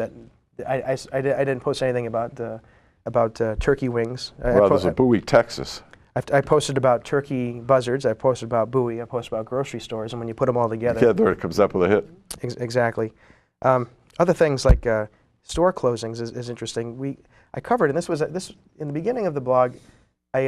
that I didn't post anything about turkey wings. Well, there's a Bowie, Texas. I posted about turkey buzzards. I posted about Bowie. I posted about grocery stores. And when you put them all together, Yeah, there it comes up with a hit. Exactly. Other things like store closings is interesting. I covered, and this in the beginning of the blog. I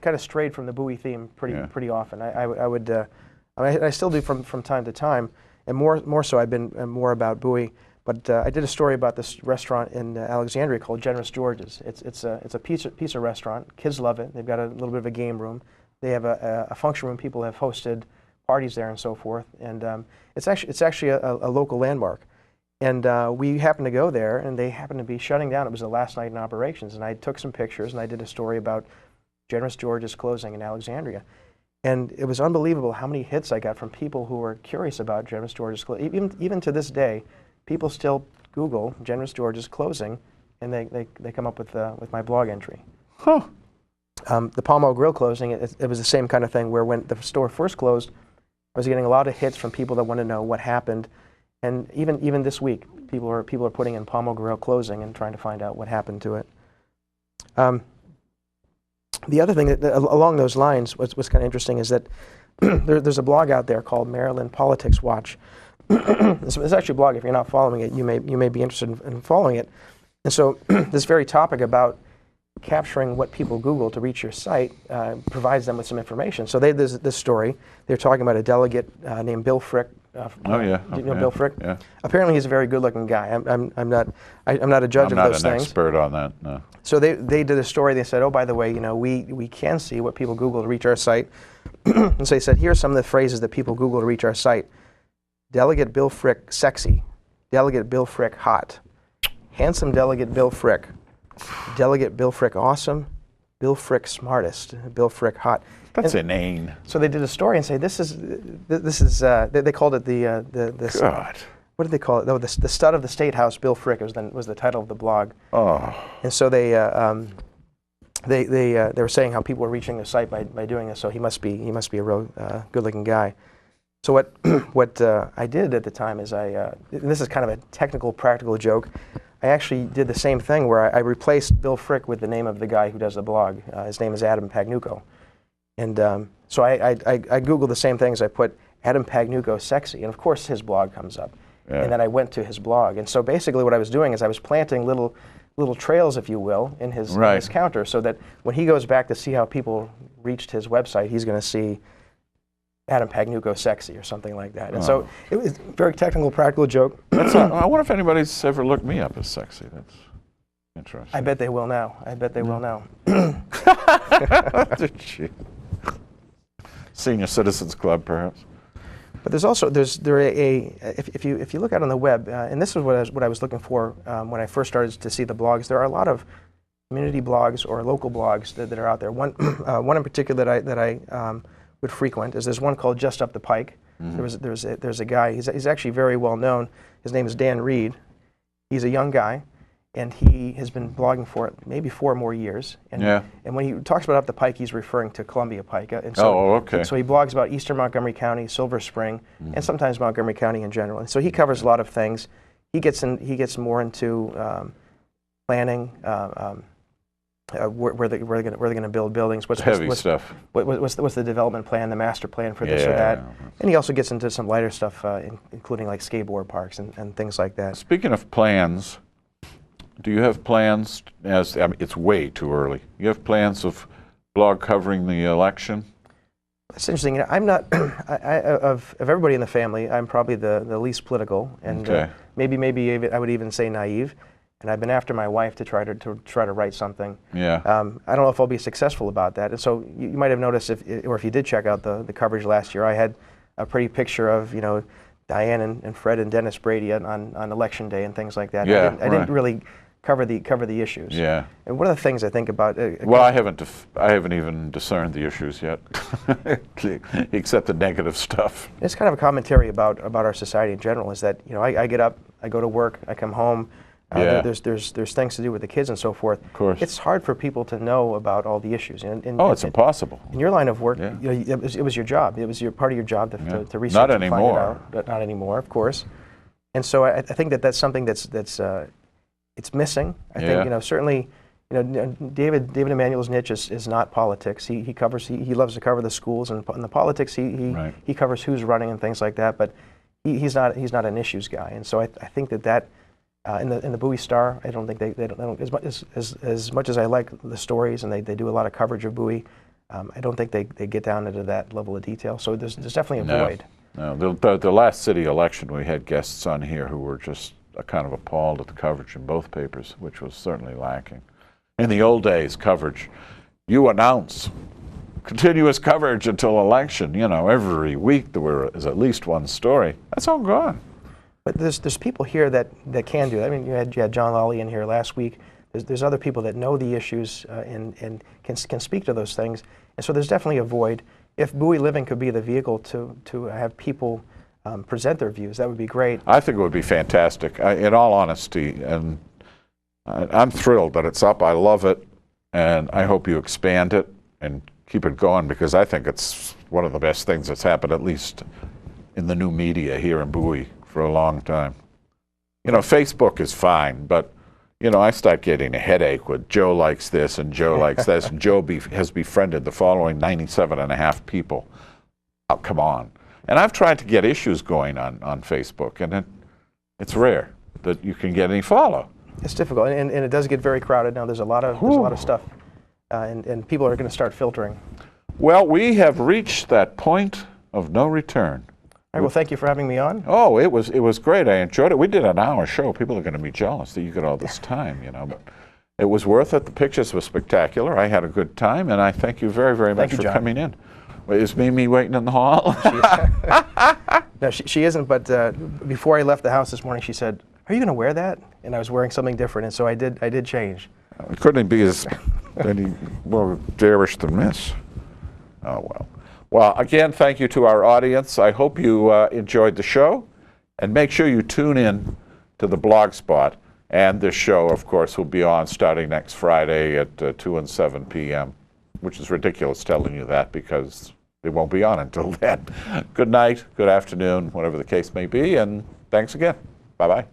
kind of strayed from the Bowie theme pretty often. I still do from time to time, and more so I've been more about Bowie. But I did a story about this restaurant in Alexandria called Generous George's. It's a pizza restaurant. Kids love it. They've got a little bit of a game room. They have a function room. People have hosted parties there and so forth. And it's actually a local landmark. And we happened to go there, and they happened to be shutting down. It was the last night in operations, and I took some pictures, and I did a story about Generous George's closing in Alexandria. And it was unbelievable how many hits I got from people who were curious about Generous George's closing. Even to this day, people still Google Generous George's closing, and they come up with my blog entry. Huh. The Pall Mall Grill closing, it was the same kind of thing where when the store first closed, I was getting a lot of hits from people that want to know what happened. And even this week, people are putting in Pall Mall Grill closing and trying to find out what happened to it. The other thing that along those lines, what's kind of interesting is that there's a blog out there called Maryland Politics Watch. It's actually a blog. If you're not following it, you may be interested in following it. And so this very topic about capturing what people Google to reach your site provides them with some information. So there's this story. They're talking about a delegate named Bill Frick. Oh yeah. Do you know Bill Frick? Yeah. Apparently he's a very good-looking guy. I'm not a judge of those things. I'm not an expert on that. No. So they did a story. They said, oh, by the way, we can see what people Google to reach our site. And so they said, here's some of the phrases that people Google to reach our site. Delegate Bill Frick, sexy. Delegate Bill Frick, hot. Handsome Delegate Bill Frick. Delegate Bill Frick, awesome. Bill Frick, smartest. Bill Frick, hot. That's inane. So they did a story and say this is they called it the God. What did they call it? Oh, the stud of the State House. Bill Frick was the title of the blog. Oh. And so they were saying how people were reaching the site by doing this. So he must be a real good-looking guy. So what I did at the time is and this is kind of a technical, practical joke. I actually did the same thing where I replaced Bill Frick with the name of the guy who does the blog. His name is Adam Pagnucco. And so I Googled the same things. I put Adam Pagnucco sexy, and of course his blog comes up. Yeah. And then I went to his blog. And so basically what I was doing is I was planting little trails, if you will, in his counter, so that when he goes back to see how people reached his website, he's going to see Adam Pagnucco sexy or something like that. And so it was a very technical, practical joke. I wonder if anybody's ever looked me up as sexy. That's interesting. I bet they will now. Will now. Senior Citizens Club, perhaps. But there's also if you look out on the web, and this is what I was looking for when I first started to see the blogs. There are a lot of community blogs or local blogs that are out there. One in particular that I would frequent is there's one called Just Up the Pike. Mm-hmm. There's a guy. He's actually very well known. His name is Dan Reed. He's a young guy, and he has been blogging for maybe 4 more years. And, and when he talks about Up the Pike, he's referring to Columbia Pike. And so, okay. So he blogs about Eastern Montgomery County, Silver Spring, and sometimes Montgomery County in general. And so he covers a lot of things. He gets more into planning. Where they're going to build buildings. What's stuff. What's the development plan, the master plan for this or that? And he also gets into some lighter stuff, including like skateboard parks and things like that. Speaking of plans, do you have plans? It's way too early. You have plans of blog covering the election? That's interesting. I'm not of everybody in the family. I'm probably the least political, and maybe I would even say naive. And I've been after my wife to try to write something. Yeah. I don't know if I'll be successful about that. And so you might have noticed, if you did check out the coverage last year, I had a pretty picture of Diane and Fred and Dennis Brady on election day and things like that. Yeah, I didn't really cover the issues. Yeah. And one of the things I think about. Well, I haven't even discerned the issues yet, except the negative stuff. It's kind of a commentary about our society in general. Is that I get up, I go to work, I come home. There's things to do with the kids and so forth. Of course. It's hard for people to know about all the issues. It's impossible. In your line of work, it was your job. It was part of your job to research not and anymore. find it out. But not anymore, of course. And so I think that that's something that's it's missing. I think certainly David Emanuel's niche is not politics. He loves to cover the schools and the politics. He covers who's running and things like that. But he's not an issues guy. And so I think that in the Bowie Star, I don't think they don't as much as I like the stories and they do a lot of coverage of Bowie. I don't think they get down into that level of detail. So there's definitely a void. No, the last city election, we had guests on here who were just kind of appalled at the coverage in both papers, which was certainly lacking. In the old days, coverage, you announce continuous coverage until election. Every week there was at least one story. That's all gone. But there's people here that can do that. I mean, you had John Lawley in here last week. There's other people that know the issues and can speak to those things. And so there's definitely a void. If Bowie Living could be the vehicle to have people present their views, that would be great. I think it would be fantastic, in all honesty. And I'm thrilled that it's up. I love it. And I hope you expand it and keep it going, because I think it's one of the best things that's happened, at least in the new media here in Bowie, for a long time. Facebook is fine, but I start getting a headache with Joe likes this and Joe likes this, and Joe has befriended the following 97.5 people. Oh, come on. And I've tried to get issues going on Facebook, and it's rare that you can get any follow. It's difficult, and it does get very crowded now. There's a lot of stuff, and people are going to start filtering. Well, we have reached that point of no return. All right, well, thank you for having me on. Oh, it was great. I enjoyed it. We did an hour show. People are going to be jealous that you get all this time, But it was worth it. The pictures were spectacular. I had a good time, and I thank you very, very much for coming in. Is Mimi waiting in the hall? No, she isn't, but before I left the house this morning, she said, "Are you going to wear that?" And I was wearing something different, and so I did change. It couldn't be any more garish than this. Oh, well. Well, again, thank you to our audience. I hope you enjoyed the show, and make sure you tune in to the Blogspot. And this show, of course, will be on starting next Friday at 2 and 7 p.m., which is ridiculous telling you that, because it won't be on until then. Good night, good afternoon, whatever the case may be, and thanks again. Bye-bye.